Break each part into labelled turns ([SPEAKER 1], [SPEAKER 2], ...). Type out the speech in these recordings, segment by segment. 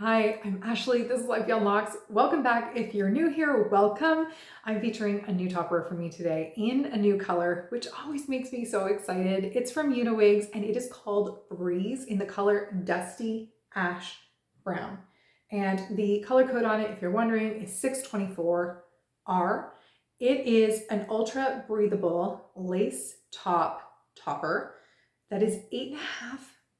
[SPEAKER 1] Hi, I'm Ashley. This is Life Beyond Locks. Welcome back. If you're new here, welcome. I'm featuring a new topper for me today in a new color, which always makes me so excited. It's from Uniwigs and it is called Breeze in the color Dusty Ash Brown. And the color code on it, if you're wondering, is 624R. It is an ultra breathable lace topper that is 8.5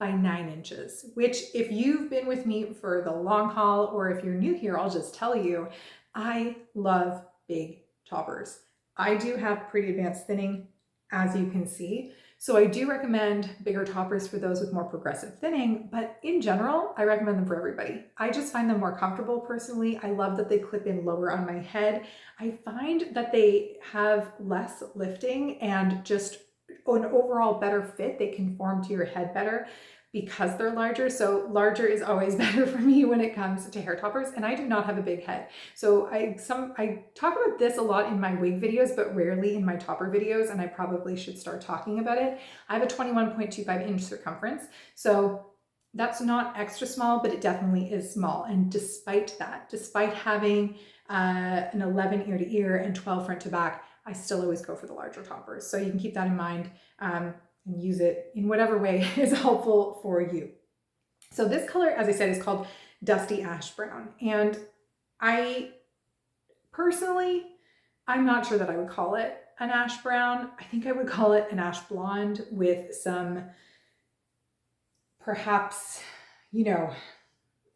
[SPEAKER 1] by 9 inches, which if you've been with me for the long haul or if you're new here, I'll just tell you, I love big toppers. I do have pretty advanced thinning, as you can see. So I do recommend bigger toppers for those with more progressive thinning, but in general, I recommend them for everybody. I just find them more comfortable personally. I love that they clip in lower on my head. I find that they have less lifting and just an overall better fit. They conform to your head better because they're larger. So larger is always better for me when it comes to hair toppers. And I do not have a big head. So I talk about this a lot in my wig videos, but rarely in my topper videos. And I probably should start talking about it. I have a 21.25 inch circumference. So that's not extra small, but it definitely is small. And despite that, despite having an 11 ear to ear and 12 front to back, I still always go for the larger toppers. So you can keep that in mind and use it in whatever way is helpful for you. So this color, as I said, is called Dusty Ash Brown. And I personally, I'm not sure that I would call it an ash brown. I think I would call it an ash blonde with some perhaps,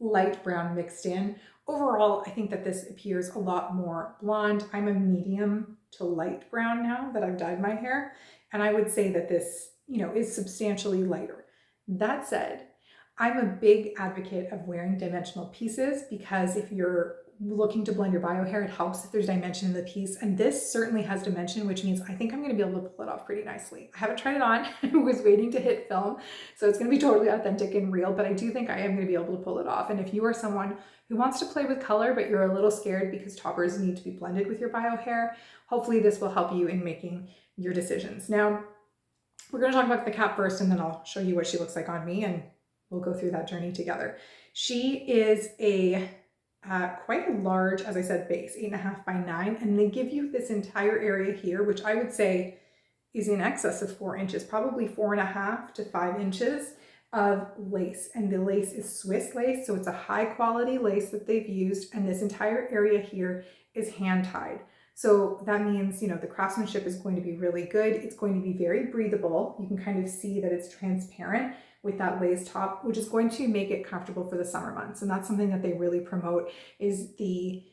[SPEAKER 1] light brown mixed in. Overall, I think that this appears a lot more blonde. I'm a medium to light brown now that I've dyed my hair. And I would say that this, is substantially lighter. That said, I'm a big advocate of wearing dimensional pieces because if you're looking to blend your bio hair, it helps if there's dimension in the piece. And this certainly has dimension, which means I think I'm going to be able to pull it off pretty nicely. I haven't tried it on. I was waiting to hit film, so it's going to be totally authentic and real, but I do think I am going to be able to pull it off. And if you are someone who wants to play with color, but you're a little scared because toppers need to be blended with your bio hair, hopefully this will help you in making your decisions. Now, we're going to talk about the cap first, and then I'll show you what she looks like on me, and we'll go through that journey together. She is a quite a large, as I said, base, 8.5 by 9, and they give you this entire area here, which I would say is in excess of 4 inches, probably 4.5 to 5 inches of lace. And the lace is Swiss lace, so it's a high quality lace that they've used, and this entire area here is hand tied. So that means, the craftsmanship is going to be really good. It's going to be very breathable. You can kind of see that it's transparent with that lace top, which is going to make it comfortable for the summer months. And that's something that they really promote, is the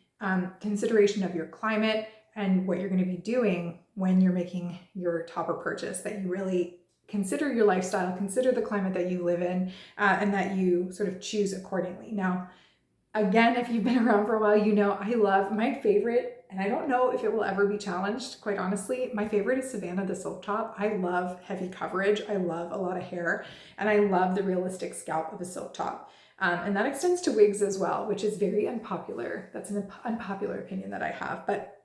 [SPEAKER 1] consideration of your climate and what you're going to be doing when you're making your topper purchase, that you really consider your lifestyle, consider the climate that you live in, and that you sort of choose accordingly. Now, again, if you've been around for a while, I love my favorite, and I don't know if it will ever be challenged, quite honestly. My favorite is Savannah the Silk Top. I love heavy coverage. I love a lot of hair, and I love the realistic scalp of a silk top. And that extends to wigs as well, which is very unpopular. That's an unpopular opinion that I have, but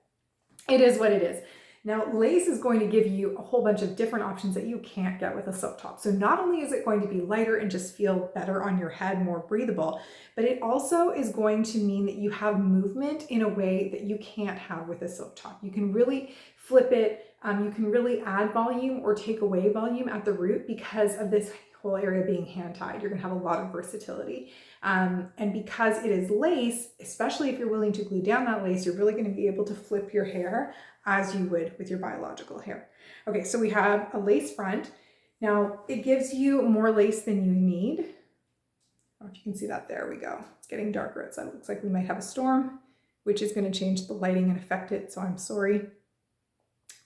[SPEAKER 1] it is what it is. Now, lace is going to give you a whole bunch of different options that you can't get with a silk top. So not only is it going to be lighter and just feel better on your head, more breathable, but it also is going to mean that you have movement in a way that you can't have with a silk top. You can really flip it. You can really add volume or take away volume at the root because of this whole area being hand tied. You're going to have a lot of versatility. And because it is lace, especially if you're willing to glue down that lace, you're really going to be able to flip your hair as you would with your biological hair. Okay, so we have a lace front. Now, it gives you more lace than you need. I don't know if you can see that. There we go. It's getting darker outside. It looks like we might have a storm, which is going to change the lighting and affect it, so I'm sorry.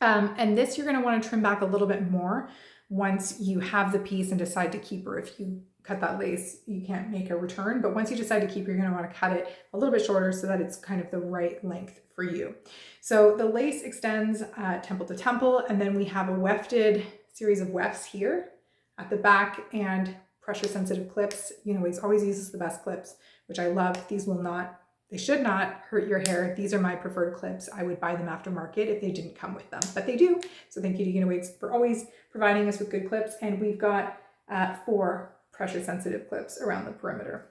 [SPEAKER 1] And this you're going to want to trim back a little bit more once you have the piece and decide to keep her. If you cut that lace, you can't make a return, but once you decide to keep, you're going to want to cut it a little bit shorter so that it's kind of the right length for you. So the lace extends temple to temple, and then we have a wefted series of wefts here at the back and pressure sensitive clips. Uniwigs always uses the best clips, which I love. They should not hurt your hair. These are my preferred clips. I would buy them aftermarket if they didn't come with them, but they do. So thank you to Uniwigs for always providing us with good clips. And we've got 4 pressure sensitive clips around the perimeter.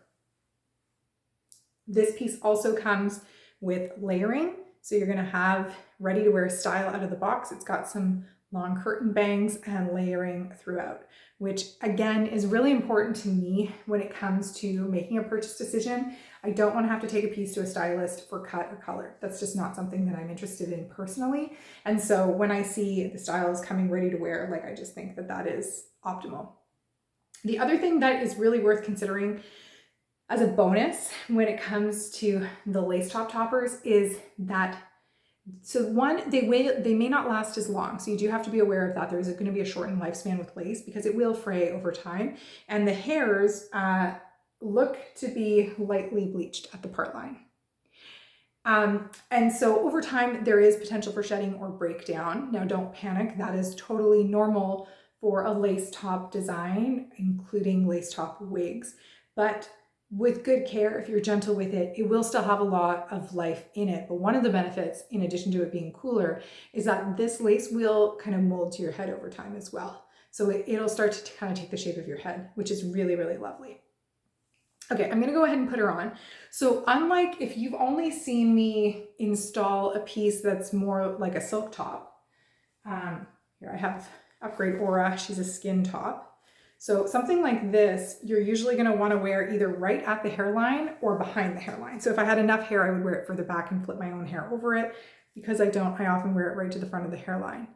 [SPEAKER 1] This piece also comes with layering. So you're gonna have ready to wear style out of the box. It's got some long curtain bangs and layering throughout, which again is really important to me when it comes to making a purchase decision. I don't want to have to take a piece to a stylist for cut or color. That's just not something that I'm interested in personally. And so when I see the styles coming ready to wear, like I just think that that is optimal. The other thing that is really worth considering as a bonus when it comes to the lace top toppers is that, so one, they may not last as long. So you do have to be aware of that. There's going to be a shortened lifespan with lace because it will fray over time. And the hairs look to be lightly bleached at the part line. And so over time, there is potential for shedding or breakdown. Now don't panic. That is totally normal for a lace top design, including lace top wigs. But with good care, if you're gentle with it, it will still have a lot of life in it. But one of the benefits, in addition to it being cooler, is that this lace will kind of mold to your head over time as well. So it'll start to kind of take the shape of your head, which is really, really lovely. Okay, I'm gonna go ahead and put her on. So unlike if you've only seen me install a piece that's more like a silk top, here I have Upgrade Aura, she's a skin top. So something like this, you're usually going to want to wear either right at the hairline or behind the hairline. So if I had enough hair, I would wear it further back and flip my own hair over it. Because I don't, I often wear it right to the front of the hairline,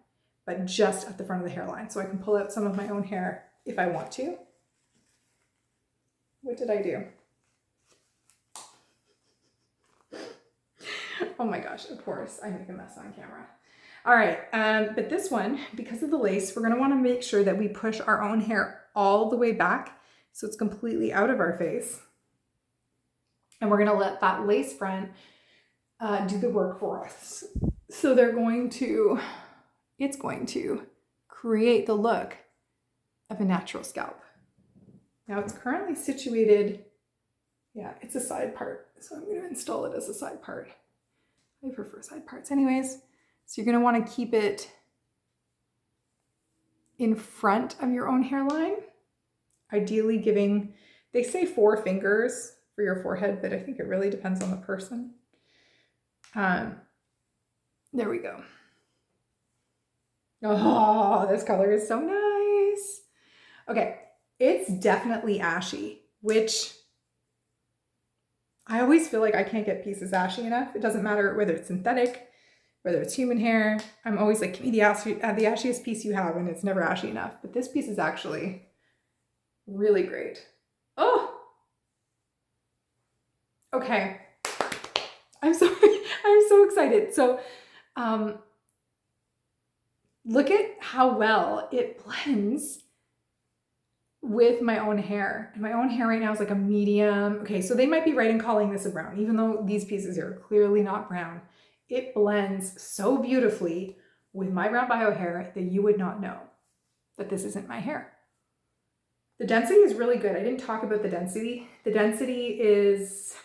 [SPEAKER 1] but just at the front of the hairline. So I can pull out some of my own hair if I want to. What did I do? Oh my gosh, of course, I make a mess on camera. All right, but this one, because of the lace, we're gonna wanna make sure that we push our own hair all the way back so it's completely out of our face. And we're gonna let that lace front do the work for us. So it's going to create the look of a natural scalp. Now it's currently situated, yeah, it's a side part. So I'm gonna install it as a side part. I prefer side parts anyways. So you're gonna wanna keep it in front of your own hairline, ideally giving, they say 4 fingers for your forehead, but I think it really depends on the person. There we go. Oh, this color is so nice. Okay, it's definitely ashy, which I always feel like I can't get pieces ashy enough. It doesn't matter whether it's synthetic, whether it's human hair. I'm always like, give me the ashiest piece you have, and it's never ashy enough. But this piece is actually really great. Oh, okay. I'm so excited. So look at how well it blends with my own hair. And my own hair right now is like a medium. Okay, so they might be right in calling this a brown, even though these pieces here are clearly not brown. It blends so beautifully with my brown bio hair that you would not know that this isn't my hair. The density is really good. I didn't talk about the density. The density is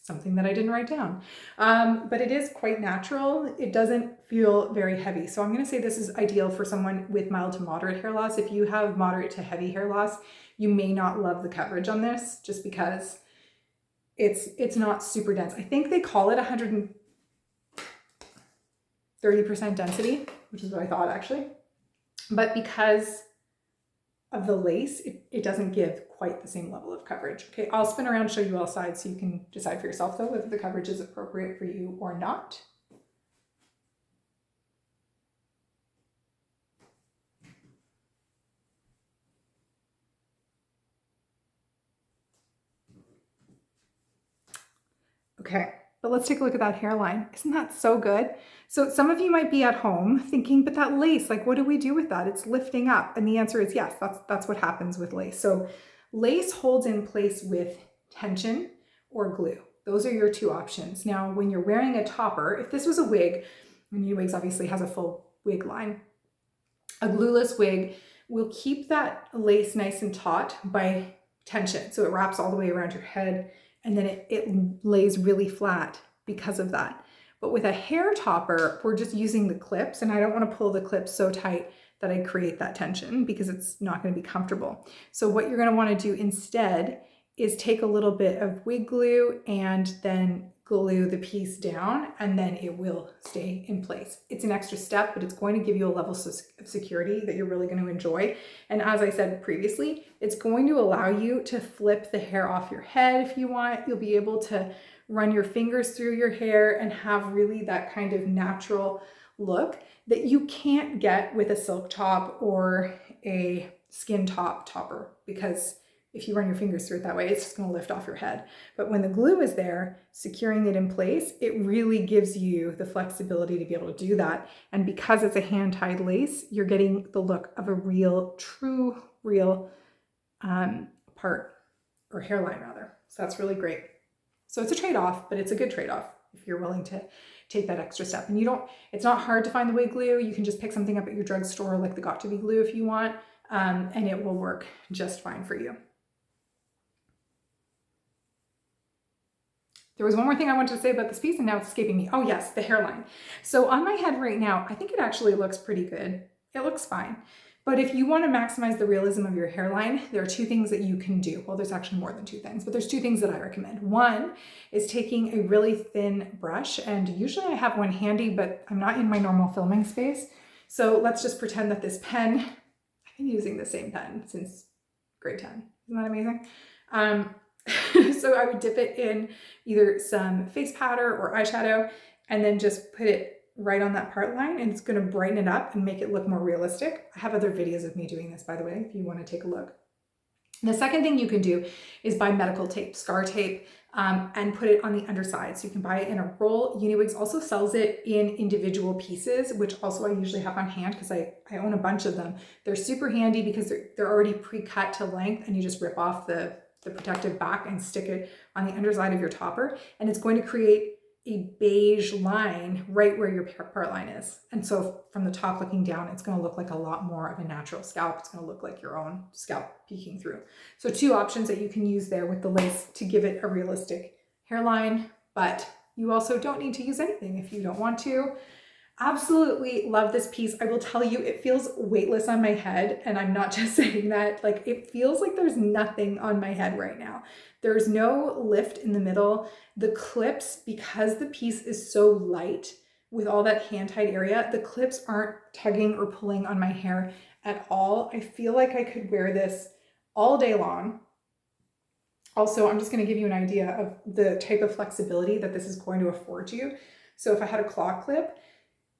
[SPEAKER 1] something that I didn't write down, but it is quite natural. It doesn't feel very heavy. So I'm gonna say this is ideal for someone with mild to moderate hair loss. If you have moderate to heavy hair loss, you may not love the coverage on this just because it's not super dense. I think they call it 130% density, which is what I thought actually. But because of the lace, it doesn't give quite the same level of coverage. Okay, I'll spin around, show you all sides so you can decide for yourself though whether the coverage is appropriate for you or not. Okay, but let's take a look at that hairline. Isn't that so good? So some of you might be at home thinking, but that lace, like what do we do with that? It's lifting up. And the answer is yes, that's what happens with lace. So lace holds in place with tension or glue. Those are your 2 options. Now, when you're wearing a topper, if this was a wig, and Uniwigs obviously has a full wig line, a glueless wig will keep that lace nice and taut by tension. So it wraps all the way around your head and then it lays really flat because of that. But with a hair topper, we're just using the clips, and I don't want to pull the clips so tight that I create that tension because it's not going to be comfortable. So what you're going to want to do instead is take a little bit of wig glue and then glue the piece down, and then it will stay in place. It's an extra step, but it's going to give you a level of security that you're really going to enjoy. And as I said previously, it's going to allow you to flip the hair off your head if you want. You'll be able to run your fingers through your hair and have really that kind of natural look that you can't get with a silk top or a skin topper, because if you run your fingers through it that way, it's just going to lift off your head. But when the glue is there, securing it in place, it really gives you the flexibility to be able to do that. And because it's a hand-tied lace, you're getting the look of a real, true, real part, or hairline rather. So that's really great. So it's a trade-off, but it's a good trade-off if you're willing to take that extra step. And it's not hard to find the wig glue. You can just pick something up at your drugstore, like the Got2b glue if you want, and it will work just fine for you. There was one more thing I wanted to say about this piece, and now it's escaping me. Oh yes, the hairline. So on my head right now, I think it actually looks pretty good. It looks fine. But if you want to maximize the realism of your hairline, there are two things that you can do. Well, there's actually more than two things, but there's two things that I recommend. One is taking a really thin brush, and usually I have one handy, but I'm not in my normal filming space. So let's just pretend that this pen, I've been using the same pen since grade 10. Isn't that amazing? So I would dip it in either some face powder or eyeshadow, and then just put it right on that part line, and it's going to brighten it up and make it look more realistic. I have other videos of me doing this, by the way, if you want to take a look. And the second thing you can do is buy medical tape, scar tape, and put it on the underside. So you can buy it in a roll. Uniwigs also sells it in individual pieces, which also I usually have on hand because I own a bunch of them. They're super handy because they're already pre-cut to length, and you just rip off the protective back and stick it on the underside of your topper, and it's going to create a beige line right where your part line is. And so from the top looking down, it's going to look like a lot more of a natural scalp. It's going to look like your own scalp peeking through. So two options that you can use there with the lace to give it a realistic hairline, but you also don't need to use anything if you don't want to. Absolutely love this piece. I will tell you, it feels weightless on my head, and I'm not just saying that. Like, it feels like there's nothing on my head right now. There's no lift in the middle. The clips, because the piece is so light with all that hand-tied area, the clips aren't tugging or pulling on my hair at all. I feel like I could wear this all day long. Also, I'm just going to give you an idea of the type of flexibility that this is going to afford you. So if I had a claw clip,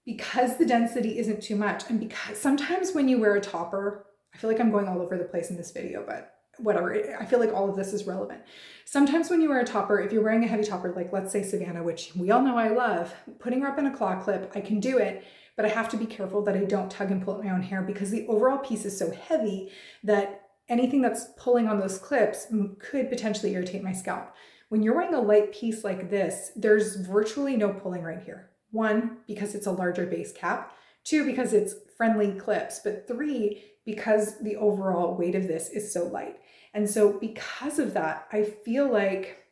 [SPEAKER 1] because the density isn't too much, and because sometimes when you wear a topper, I feel like I'm going all over the place in this video, but whatever, I feel like all of this is relevant. Sometimes when you wear a topper, if you're wearing a heavy topper, like let's say Savannah, which we all know I love, putting her up in a claw clip, I can do it, but I have to be careful that I don't tug and pull at my own hair, because the overall piece is so heavy that anything that's pulling on those clips could potentially irritate my scalp. When you're wearing a light piece like this, there's virtually no pulling right here. One, because it's a larger base cap. Two, because it's friendly clips. But three, because the overall weight of this is so light. And so because of that, I feel like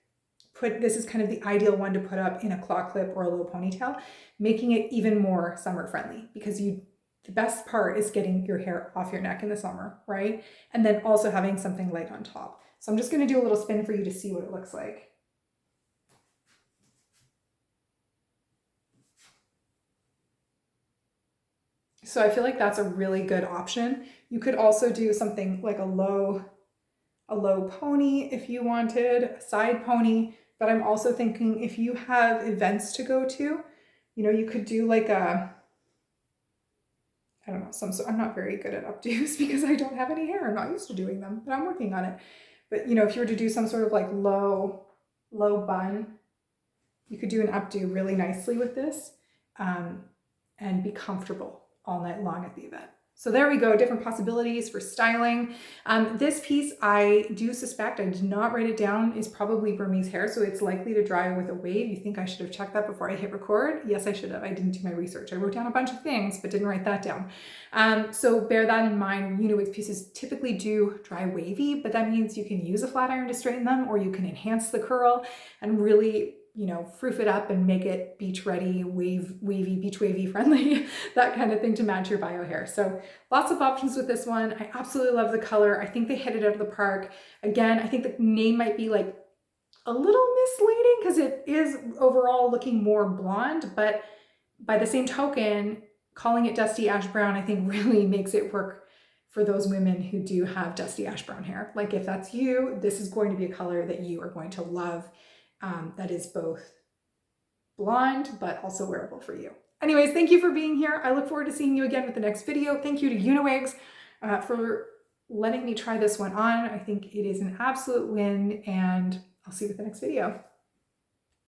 [SPEAKER 1] this is kind of the ideal one to put up in a claw clip or a low ponytail, making it even more summer friendly, because the best part is getting your hair off your neck in the summer, right? And then also having something light on top. So I'm just going to do a little spin for you to see what it looks like. So I feel like that's a really good option. You could also do something like a low pony if you wanted, a side pony, but I'm also thinking if you have events to go to, you could do like I don't know, I'm not very good at updos because I don't have any hair. I'm not used to doing them, but I'm working on it. But if you were to do some sort of like low bun, you could do an updo really nicely with this and be comfortable all night long at the event. So there we go, different possibilities for styling. This piece, I do suspect, I did not write it down, is probably Burmese hair, so it's likely to dry with a wave. You think I should have checked that before I hit record? Yes, I should have. I didn't do my research. I wrote down a bunch of things, but didn't write that down. So bear that in mind. Uniwigs pieces typically do dry wavy, but that means you can use a flat iron to straighten them, or you can enhance the curl and really you know, froof it up and make it beach ready, wavy, beach wavy friendly, that kind of thing to match your bio hair. So lots of options with this one. I absolutely love the color. I think they hit it out of the park. Again, I think the name might be like a little misleading because it is overall looking more blonde, but by the same token, calling it dusty ash brown, I think really makes it work for those women who do have dusty ash brown hair. Like if that's you, this is going to be a color that you are going to love. That is both blonde, but also wearable for you. Anyways, thank you for being here. I look forward to seeing you again with the next video. Thank you to Uniwigs for letting me try this one on. I think it is an absolute win, and I'll see you with the next video.